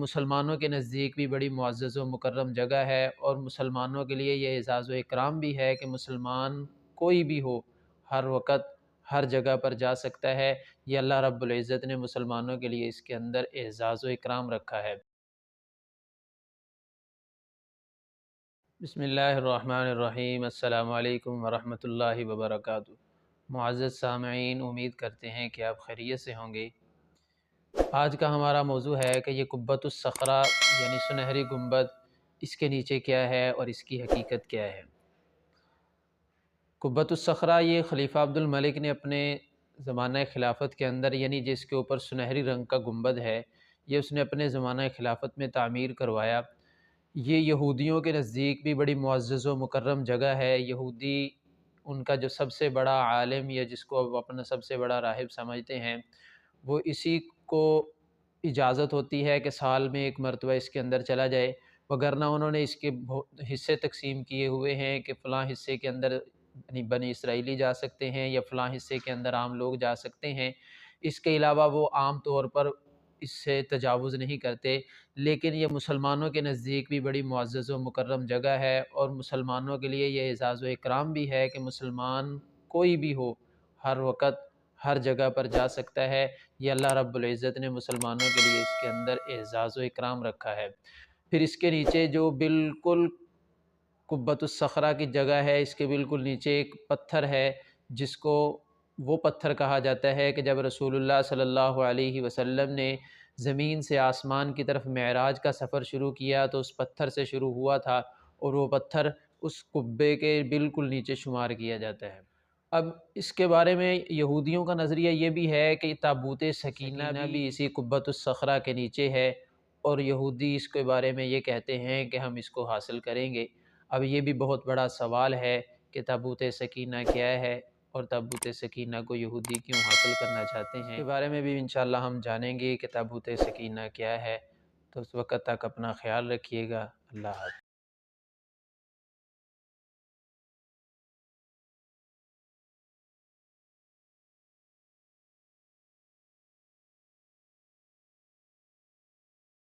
مسلمانوں کے نزدیک بھی بڑی معزز و مکرم جگہ ہے، اور مسلمانوں کے لیے یہ اعزاز و اکرام بھی ہے کہ مسلمان کوئی بھی ہو ہر وقت ہر جگہ پر جا سکتا ہے۔ یہ اللہ رب العزت نے مسلمانوں کے لیے اس کے اندر اعزاز و اکرام رکھا ہے۔ بسم اللہ الرحمن الرحیم۔ السلام علیکم ورحمۃ اللہ وبرکاتہ۔ معزز سامعین، امید کرتے ہیں کہ آپ خیریت سے ہوں گے۔ آج کا ہمارا موضوع ہے کہ یہ قبۃ الصخرہ یعنی سنہری گنبد، اس کے نیچے کیا ہے اور اس کی حقیقت کیا ہے۔ قبۃ الصخرہ یہ خلیفہ عبد الملک نے اپنے زمانہ خلافت کے اندر، یعنی جس کے اوپر سنہری رنگ کا گنبد ہے، یہ اس نے اپنے زمانہ خلافت میں تعمیر کروایا۔ یہ یہودیوں کے نزدیک بھی بڑی معزز و مکرم جگہ ہے۔ یہودی ان کا جو سب سے بڑا عالم یا جس کو وہ اپنا سب سے بڑا راہب سمجھتے ہیں، وہ اسی کو اجازت ہوتی ہے کہ سال میں ایک مرتبہ اس کے اندر چلا جائے، وگرنہ انہوں نے اس کے حصے تقسیم کیے ہوئے ہیں کہ فلاں حصے کے اندر بنی اسرائیلی جا سکتے ہیں یا فلاں حصے کے اندر عام لوگ جا سکتے ہیں۔ اس کے علاوہ وہ عام طور پر اس سے تجاوز نہیں کرتے، لیکن یہ مسلمانوں کے نزدیک بھی بڑی معزز و مکرم جگہ ہے، اور مسلمانوں کے لیے یہ اعزاز و اکرام بھی ہے کہ مسلمان کوئی بھی ہو ہر وقت ہر جگہ پر جا سکتا ہے۔ یہ اللہ رب العزت نے مسلمانوں کے لیے اس کے اندر اعزاز و اکرام رکھا ہے۔ پھر اس کے نیچے جو بالکل قبۃ الصخرہ کی جگہ ہے، اس کے بالکل نیچے ایک پتھر ہے جس کو وہ پتھر کہا جاتا ہے کہ جب رسول اللہ صلی اللہ علیہ وسلم نے زمین سے آسمان کی طرف معراج کا سفر شروع کیا تو اس پتھر سے شروع ہوا تھا، اور وہ پتھر اس قبے کے بالکل نیچے شمار کیا جاتا ہے۔ اب اس کے بارے میں یہودیوں کا نظریہ یہ بھی ہے کہ تابوت سکینہ بھی اسی قبۃ الصخرہ کے نیچے ہے، اور یہودی اس کے بارے میں یہ کہتے ہیں کہ ہم اس کو حاصل کریں گے۔ اب یہ بھی بہت بڑا سوال ہے کہ تابوت سکینہ کیا ہے، اور تابوت سکینہ کو یہودی کیوں حاصل کرنا چاہتے ہیں۔ اس کے بارے میں بھی انشاءاللہ ہم جانیں گے کہ تابوت سکینہ کیا ہے۔ تو اس وقت تک اپنا خیال رکھیے گا۔ اللہ حافظ۔